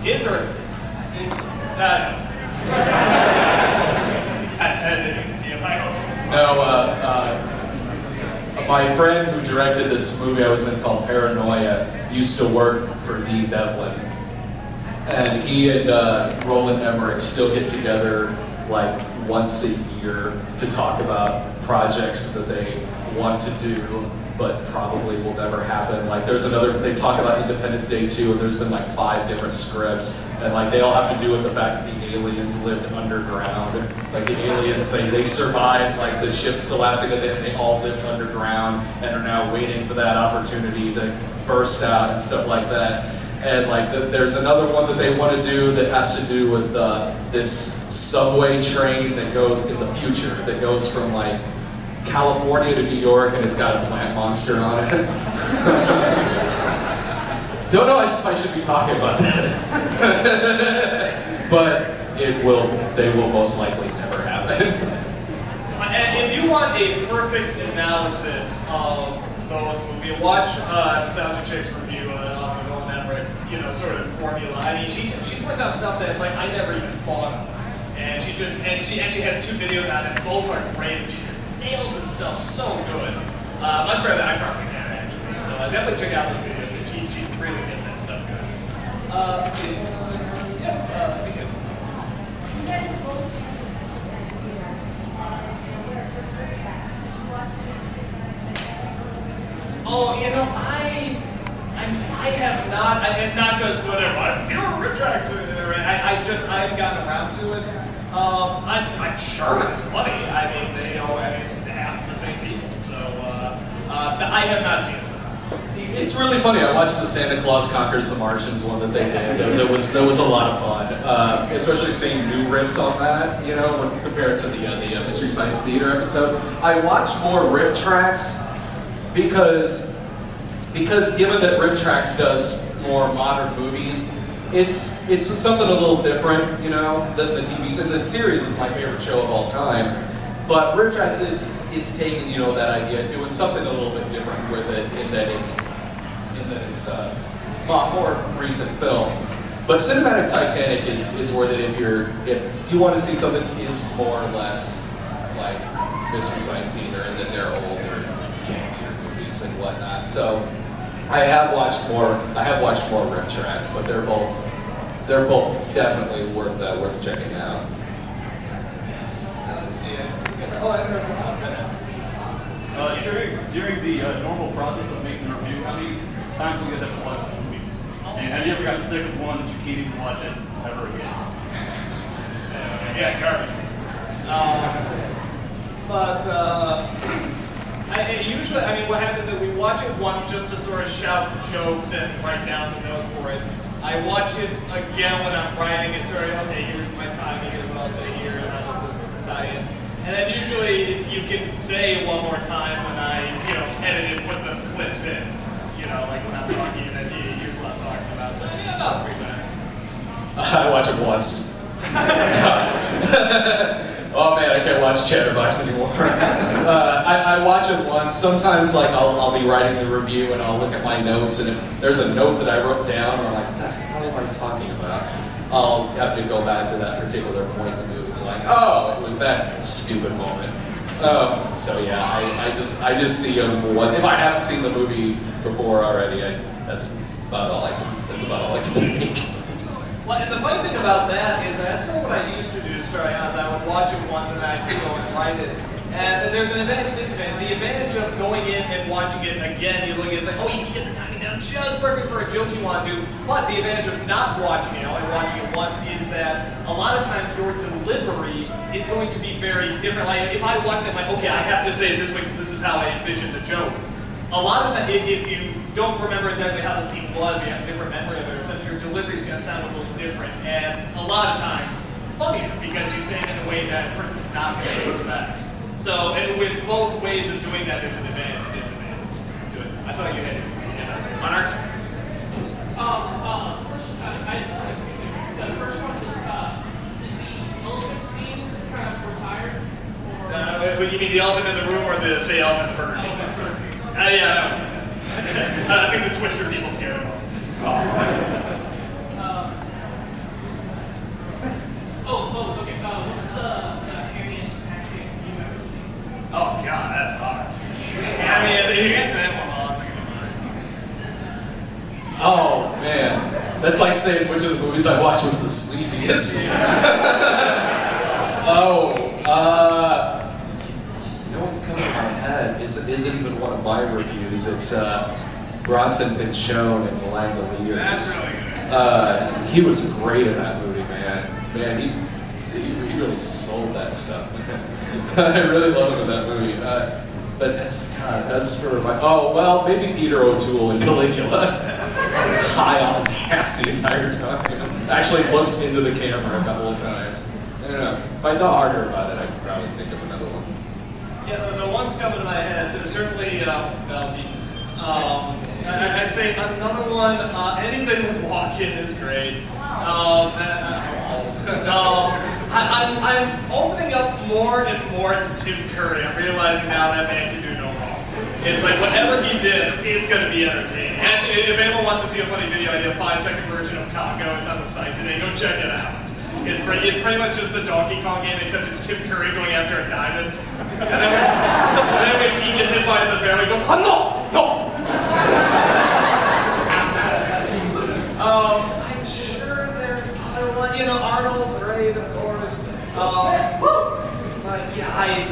Is or isn't? No, my friend who directed this movie I was in called Paranoia used to work for D. Devlin. And he and Roland Emmerich still get together like once a year to talk about projects that they want to do, but probably will never happen. Like there's another, they talk about Independence Day 2, and there's been like 5 different scripts, and like they all have to do with the fact that the aliens lived underground. Like the aliens, they survived like the ships collapsing, and they all lived underground and are now waiting for that opportunity to burst out and stuff like that. And like there's another one that they want to do that has to do with this subway train that goes in the future, that goes from like California to New York, and it's got a plant monster on it. Don't know if I should be talking about that. But they will most likely never happen. And if you want a perfect analysis of those movies, watch Nostalgia Chick's review of Roland Emmerich, sort of formula. I mean, she points out stuff that's like I never even thought of. And she actually has 2 videos on it, both are great, and she just nails and stuff so good. Much better than I probably can, actually. So definitely check out those videos, because she really gets that stuff good. Let's see. Yes, be good. You guys have both been Oh, I have not. I have not because whatever. I'm fewer riff tracks. I haven't gotten around to it. I'm sure it's funny. I mean, it's half the same people. So, I have not seen it. It's really funny. I watched the Santa Claus Conquers the Martians one that they did. That was a lot of fun, especially seeing new riffs on that. When compared to the Mystery Science Theater episode. I watched more riff tracks because given that Riff Tracks does more modern movies, it's something a little different, than the TV series. The series is my favorite show of all time, but Riff Tracks is taking that idea, doing something a little bit different with it, in that it's more recent films. But Cinematic Titanic is worth it if you want to see something that is more or less like Mystery Science Theater, and then they're older, campier movies and whatnot. So I have watched more riff tracks, but they're both definitely worth checking out. Let's see. During the normal process of making a review, how many times do you guys have to watch movies? And have you ever got sick of one that you can't even watch it ever again? Yeah, Carmen. Usually, what happens is we watch it once just to sort of shout jokes and write down the notes for it. I watch it again when I'm writing it, sort of, okay, here's my timing, here's what I'll say here, and how does this tie in. And then usually you can say one more time when I, edit and put the clips in. Like when I'm talking, and then here's what I'm talking about. So yeah, about 3 times. I watch it once. Oh man, I can't watch Chatterbox anymore. I watch it once. Sometimes I'll be writing the review and I'll look at my notes, and if there's a note that I wrote down, or like, what the hell am I talking about? I'll have to go back to that particular point in the movie and be like, oh, it was that stupid moment. So yeah, I just see them once. If I haven't seen the movie before already, that's about all I can take. Well, and the funny thing about that is that's sort of what I used to do starting out. I would watch it once and then I'd go and write it. And there's an advantage, disadvantage. The advantage of going in and watching it again, you look at it, it's like, oh, you can get the timing down just perfect for a joke you want to do. But the advantage of not watching it, only watching it once, is that a lot of times your delivery is going to be very different. Like if I watch it, I'm like, okay, I have to say it this way because this is how I envision the joke. A lot of times, if you don't remember exactly how the scene was, you have a different memory of it, or something, your delivery is going to sound a little different. And a lot of times, funnier, because you're saying it in a way that a person's not going to expect. So, and with both ways of doing that, there's an advantage and disadvantage to it. I saw you had it. Monarch? The first one is the elephant theme kind of retired? You mean the elephant in the room or the, say, elephant in the Burger King? Yeah, that one's I think the Twister people scared him off. Man, that's like saying which of the movies I watched was the sleaziest. Oh, you know what's coming to my head isn't even one of my reviews. It's Bronson Pinchot and the Langoliers. That's really good. He was great in that movie, man. Man, he really sold that stuff. I really love him in that movie. But as for my, oh, well, maybe Peter O'Toole in Caligula. He's high on his ass the entire time. Actually looks into the camera a couple of times. I don't know. If I thought harder about it, I could probably think of another one. Yeah, the ones coming to my head, so certainly Mel Keaton. I say another one, anything with Walken is great. I'm opening up more and more to Tim Curry. I'm realizing now that man can do no wrong. It's like whatever he's in, it's going to be entertaining. Actually, if anyone wants to see a funny video, I did a 5-second version of Congo. It's on the site today. Go check it out. It's pretty much just the Donkey Kong game, except it's Tim Curry going after a diamond. And then when he gets hit by the barrel, he goes, oh, no! I'm sure there's other one. You know, Arnold's great, of course. But yeah,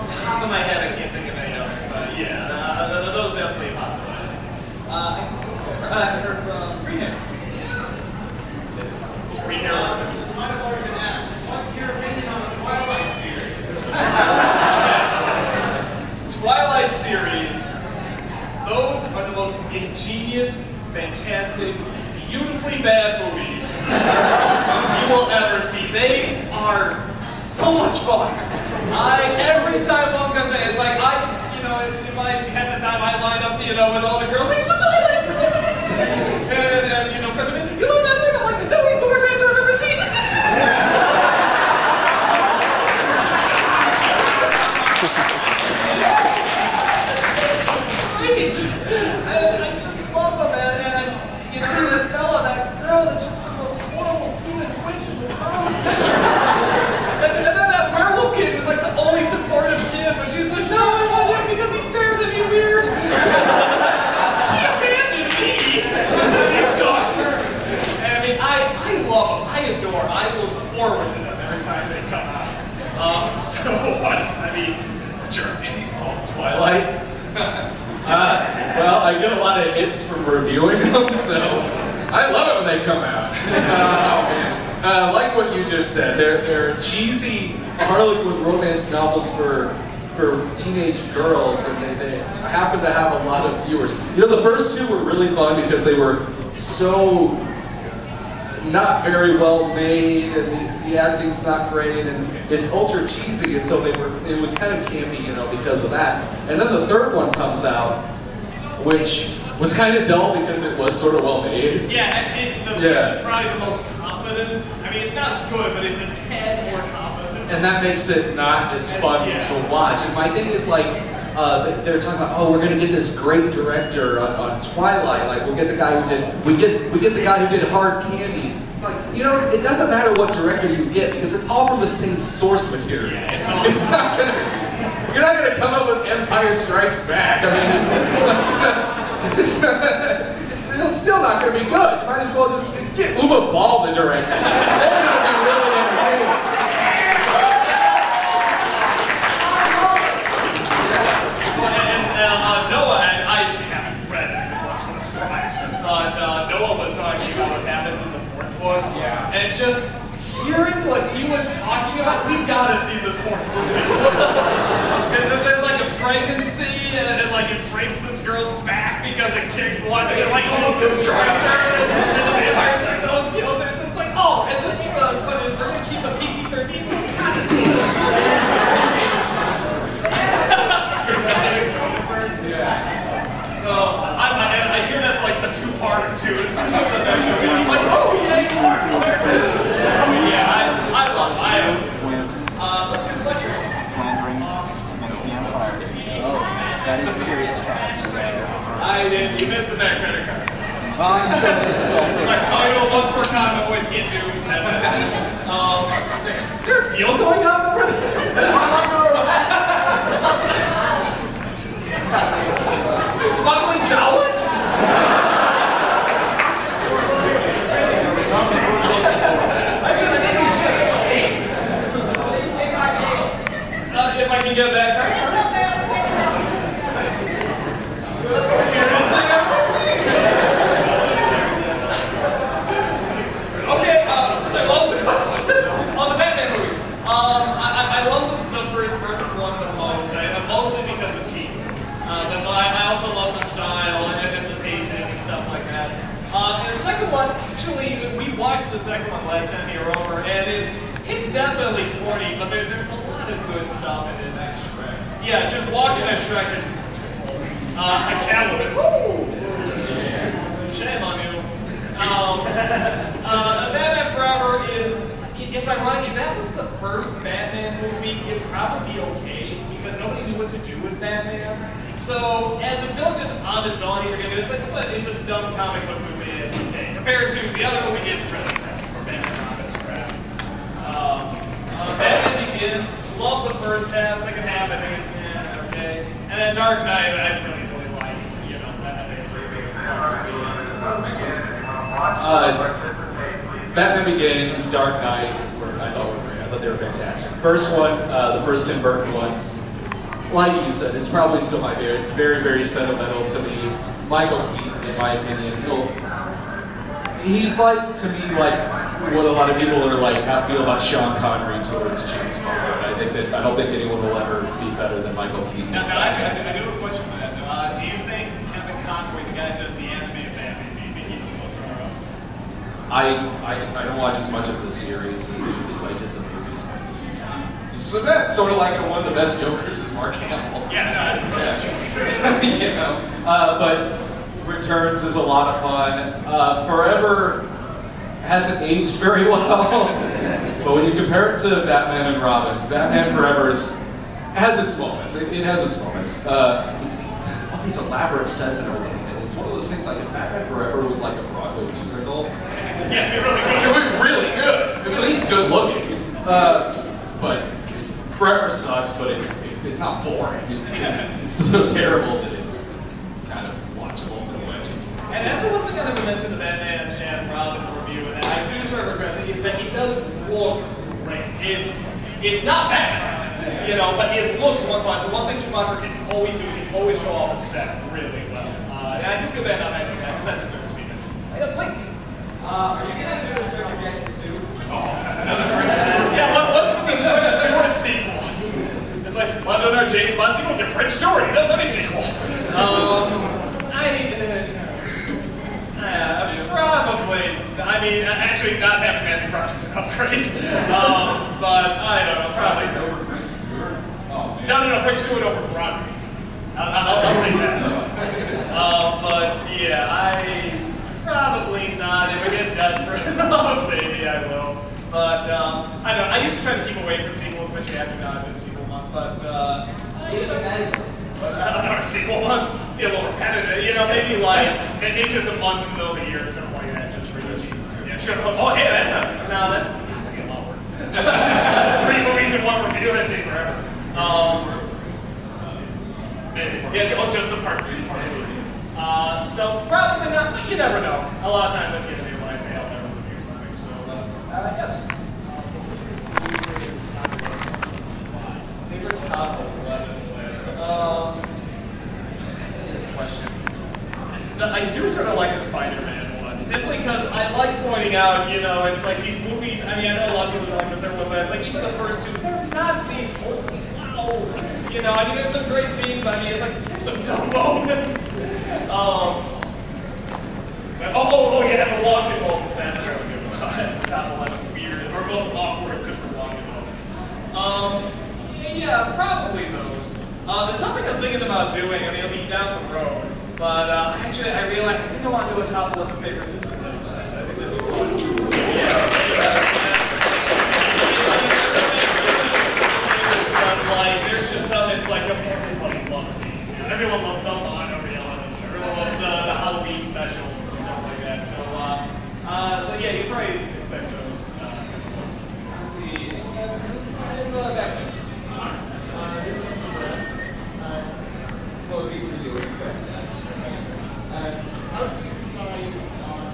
top of my head, I can't think of any others. But yeah, those definitely pop to my head. I heard from Green Hair. Green Hair. What's your opinion on the Twilight series? Twilight series. Those are the most ingenious, fantastic, beautifully bad movies you will ever see. They are so much fun. Every time one comes in, it's like in my head at the time I line up, with all the girls. He's a Twilight, he's a Twilight. And President, you look at me, I'm like, no, he's the worst actor I've ever seen. Great. I just love them, man. And that Bella, that girl, that's just the most horrible teenage witch in the world. And then that werewolf kid was like the only supportive kid, but she's like, no, I want him because he stares at me weird. He abandoned me. You daughter. And I love them. I adore them. I look forward to them every time they come out. What's your opinion? Oh, Twilight? Well, I get a lot of hits from reviewing them, so I love it when they come out. Oh man, like what you just said, they're cheesy Harlequin romance novels for teenage girls, and they happen to have a lot of viewers. The first two were really fun because they were so not very well made, and the acting's not great, and it's ultra cheesy, and so it was kind of campy, because of that. And then the third one comes out, which was kind of dull because it was sort of well made. Yeah, it's probably the most competent. I mean, it's not good, but it's a tad more competent. And that makes it not as fun to watch. And my thing is like, they're talking about, oh, we're gonna get this great director on Twilight. Like, we'll get the guy who did, we get the guy who did Hard Candy. It's like, it doesn't matter what director you get because it's all from the same source material. Yeah, it's not gonna. You're not gonna come up with Empire Strikes Back. I mean, it's still not gonna be good. You might as well just get Uwe Ball to direct it. Then it'll be really entertaining. Noah, I haven't read it, much of a surprise, but Noah was talking about what happens in the fourth book, and just hearing what he was talking about, we gotta see this fourth movie. And then there's like a pregnancy, and like it breaks this girl's back because it kicks blood, and it like almost destroys her, and the vampire sex almost kills her, so it's like, oh, and this is we're gonna keep a PG-13, we gotta see this. So I hear that's like the two-part too. It's like, oh yeah, more. Yeah, I love it. Let's get Fletcher. Slandering against the Empire. Oh, that is a serious charge. So. You missed the back credit card. I'm sure it's also. It's like, oh, once per con, my boys can't do. Is there a deal going on over there? Smuggling Jawas? second one, actually, we watched the second one last time you were over, and it's definitely corny, but there's a lot of good stuff in it. That Shrek. Yeah, just walking at Shrek is a Catwoman. Woo! Shame on you. Batman Forever it's ironic. If that was the first Batman movie, it'd probably be okay because nobody knew what to do with Batman. So as a film, just on its own, it's like it's a dumb comic book movie. It's okay compared to the other movie. It's really crap. Or Batman Robin's crap. Batman Begins. Love the first half. Second half, I think it's okay. And then Dark Knight, I really like. You know, I think it's really good. Batman Begins, Dark Knight, I thought were great. I thought they were fantastic. First one, the first Tim Burton one, like you said, it's probably still my favorite. It's very, very sentimental to me. Michael Keaton, in my opinion, he's like, to me, like what a lot of people are like, feel about Sean Connery towards James Bond. I don't think anyone will ever be better than Michael Keaton. Now, actually, I do have a question for that. Do you think Kevin Conroy, the guy who does the animated Batman, do you think he's a close runner-up? I don't watch as much of the series as I did the movies. So sort of like one of the best Jokers is Mark Hamill. Yeah, no, that's a you know, but Returns is a lot of fun. Forever hasn't aged very well, but when you compare it to Batman and Robin, Batman Forever has its moments. It has its moments. It's all these elaborate sets and everything. It's one of those things like if Batman Forever was like a Broadway musical. Yeah, it'd be really good. It would be really good. At least good looking. But Forever sucks, but it's not boring. It's so terrible that it's kind of watchable in a way. And that's the one thing I never mentioned the Batman and Robin review, and I do sort of regret it, is that it does look great. It's not bad, you know, but it looks wonderful. So one thing Schumacher can always do is he can always show off his set really well. And I do feel bad not mentioning that because that deserves to be there. I guess linked. Are you going to do a Star Reaction too? Another French Stewart. Yeah, what's with these French Stewart sequels? It's like, well, no, James Bond sequel, get French Stewart. He does any sequel. Probably. Actually, not having Matthew Broderick's an upgrade. But I don't know, probably. No, French Stewart over Broderick. I'll take that. But yeah, I probably not. If I get desperate enough, maybe I will. But I don't know. I used to try to keep away from sequels, especially after now I've been sequel month. But another sequel month, be a little repetitive. You know, maybe like maybe just a month in the middle of the year or something like that, just for you. Yeah, just gonna. Oh, hey, that's not. No, that'd be a lot more. 3 movies in one review. That'd take forever. Maybe. Yeah, just the part 3. So probably not, but you never know. A lot of times I'm giving you when I say I'll never review something. So yes. Favorite top 11 list. That's a good question. I do sort of like the Spider-Man one, simply because I like pointing out, you know, it's like these movies. I mean, I know a lot of people don't like the third one, but it's like even the first 2, they're not these holy wow. You know, I mean, there's some great scenes, but I mean, it's like there's some dumb moments. Yeah, the walking moment. That's really good. Top 11 weird or most awkward just for walking moments. Yeah, probably those. There's something I'm thinking about doing. I mean, it'll be down the road, but actually, I realized I think I want to do a top 11 favorite Simpsons episodes. I think that'd be fun. Like, there's just some. It's like everybody loves these. You know, everyone loves Belmont over Yellows. Everyone loves the Halloween specials and stuff like that. So yeah, you probably expect those. Let's see. Back there. Well, if you were to do it, how do you decide on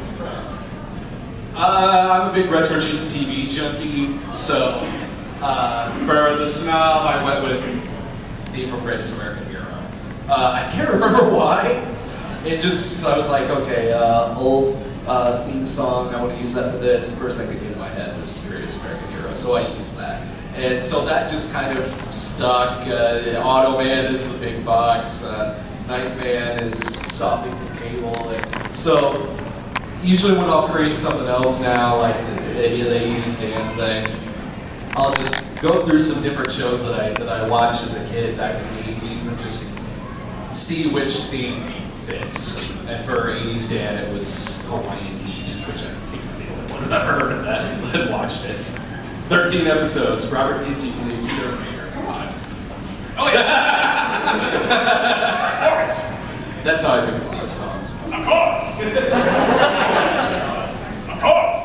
the press? I'm a big retro TV junkie, so for the snob, I went with the Greatest American Hero. I can't remember why. I was like, okay, old theme song, I want to use that for this. The first thing that came to my head was Greatest American Hero, so I used that. And so that just kind of stuck. Automan is the big box. Nightman is solving the cable. And So usually when I'll create something else now, like the 80s Dan thing, I'll just go through some different shows that I watched as a kid back in the 80s and just see which theme fits. And for 80s Dan, it was Hawaiian Heat, which I think people that would have ever heard of that had watched it. 13 episodes, Robert Ginty believes Terminator. Come on. Oh yeah. Of course. That's how I pick a lot of songs. Of course. Of course.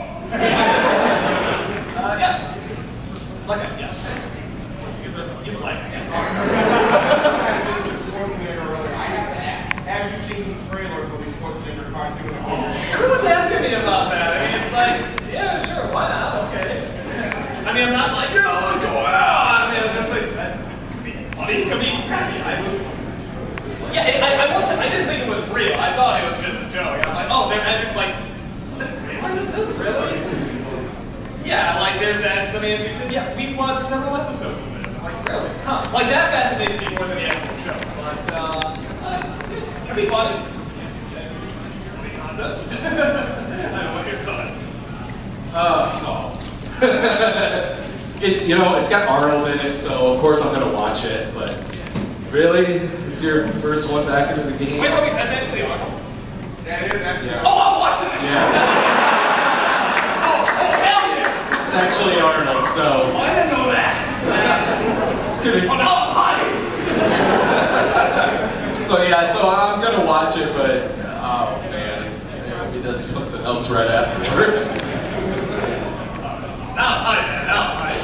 Yes. Like that, yes. You like it, yes. Have you seen the trailer for the Schwarzenegger cartoon? Everyone's asking me about that. I mean, it's like, yeah, sure, why not? Okay. I mean, I'm not like, yo, let's go out. I mean, I'm just like, that could be funny, could be crappy. Yeah, I will say, I didn't think it was real. I thought it was just a joke. I'm like, oh, they're actually like, somebody created this, really? Yeah, like there's some Andrew said, yeah, we watched several episodes of this. I'm like, really? Huh? Like that fascinates me more than the actual show. But, it can be fun. Funny concept. I don't know what your thoughts. It's, you know, it's got Arnold in it, so of course I'm gonna watch it, but really? It's your first one back into the game? Wait, that's actually Arnold? That is actually. Yeah. Oh, I'm watching it! Yeah. Oh, hell yeah! It's actually Arnold, so. Oh, I didn't know that! It's good. Oh, no, I'm hiding! So yeah, so I'm gonna watch it, but oh man, maybe he does something else right afterwards. Now I'm hiding, man. Now I'm hiding.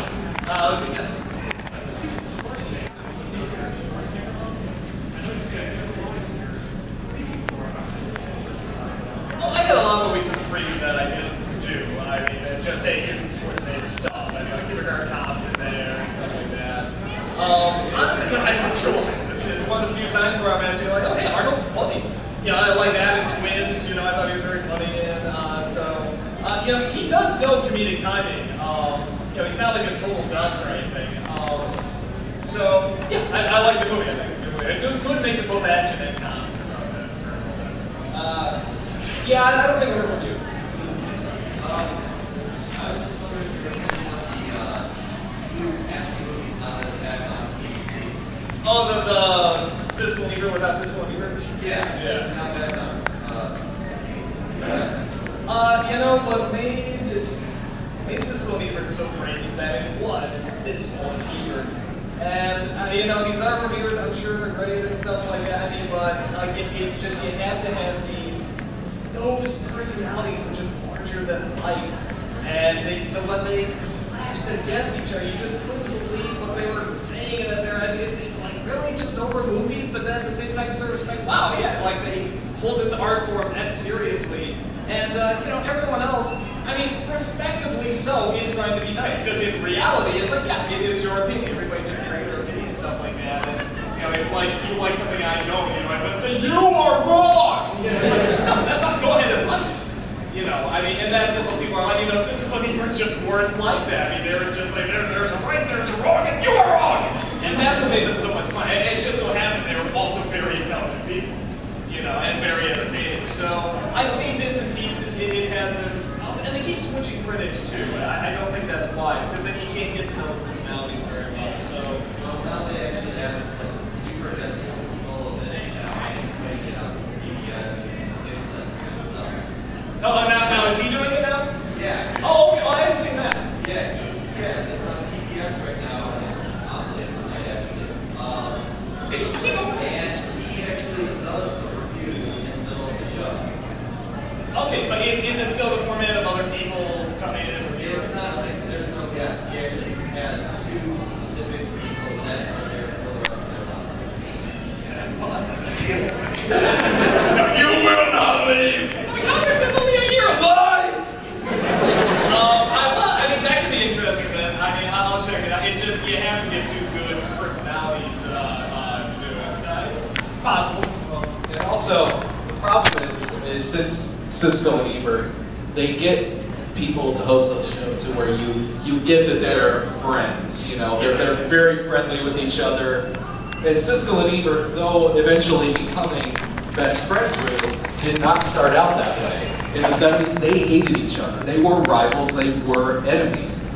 Well, I got a long movie some preview that I didn't do. I mean, just hey, here's some Schwarzenegger stuff. I mean, like kindergarten cops in there and stuff like that. Honestly, I enjoy it. It's one of the few times where I'm actually like, oh, hey, Arnold's funny. You know, I like that in Twins. You know, I thought he was very funny in. You know, he does know comedic timing. You know, he's not like a total dunce or anything. So yeah, I like the movie. I think it's a good movie. Good makes it both action and comedy. Yeah, I don't think I heard from you. I was just wondering if you're opinion on the new action movies now that it's back on BBC. Oh, the Siskel and Ebert without Siskel and Ebert? Yeah. Yeah. It's not back on You know what made Siskel and Ebert so great is that it was Siskel and Ebert. And you know, these art reviewers, I'm sure they're great and stuff like that. I mean, but like it's just you have to have those personalities were just larger than life, and when they clashed against each other, you just couldn't believe what they were saying, and that they're like really just over movies, but then at the same time sort of respect. Wow, yeah, like they hold this art form that seriously, and you know, everyone else, I mean, respectably so, is trying to be nice, because in reality, it's like, yeah, it is your opinion. Everybody just has their opinion and stuff like that. And, you know, if like you like something I don't, you know, I say you are wrong. You know, it's like, no, that's not. Go ahead and like it. You know, I mean, and that's what most people are like. You know, Siskel and Ebert just weren't like that. I mean, they were just like, there's a right, there's a wrong, and you are wrong. And that's what made them so much fun. And it just so happened they were also very intelligent people. You know, and very entertaining. So I've seen bits and pieces. It hasn't. And they keep switching critics too. I don't think that's why. It's because then you can't get to know the personalities very well. So now they actually have Ebert has full control of it now, and putting it on PBS and giving them stuff. oh, now is he doing it now? Yeah. Oh, okay. Oh, I haven't seen that. Yeah, it's on PBS right now, and it's on there tonight actually. And he actually does some reviews in the middle of the show. Okay, but is it still the format of other people coming in and reviewing? It's not like there's no guests. He actually has two specific people that are there for the rest of their lives. Well, this is cancer. No, you will not leave. The conference is only a year live. I mean, that could be interesting then. I mean, I'll check it out. It just, you have to get two good personalities to do it. So, possible. Well, and also, the problem is since Siskel and Ebert, they get people to host those shows where you get that they're friends, you know, they're very friendly with each other. And Siskel and Ebert, though eventually becoming best friends with, did not start out that way. In the 70s, they hated each other. They were rivals, they were enemies.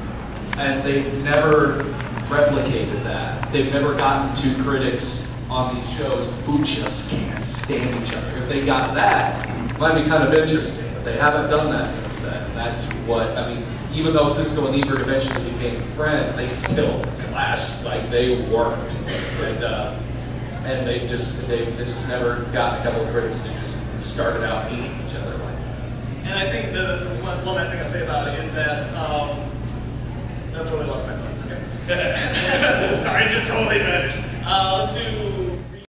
And they've never replicated that. They've never gotten two critics on these shows who just can't stand each other. If they got that, it might be kind of interesting. But they haven't done that since then. And that's what, I mean, even though Siskel and Ebert eventually became friends, they still clashed like they weren't. And they just never gotten a couple of critics who just started out hating each other. And I think the one last thing I'll say about it is that I've totally lost my thought. Okay. Sorry, just totally vanished. Let's do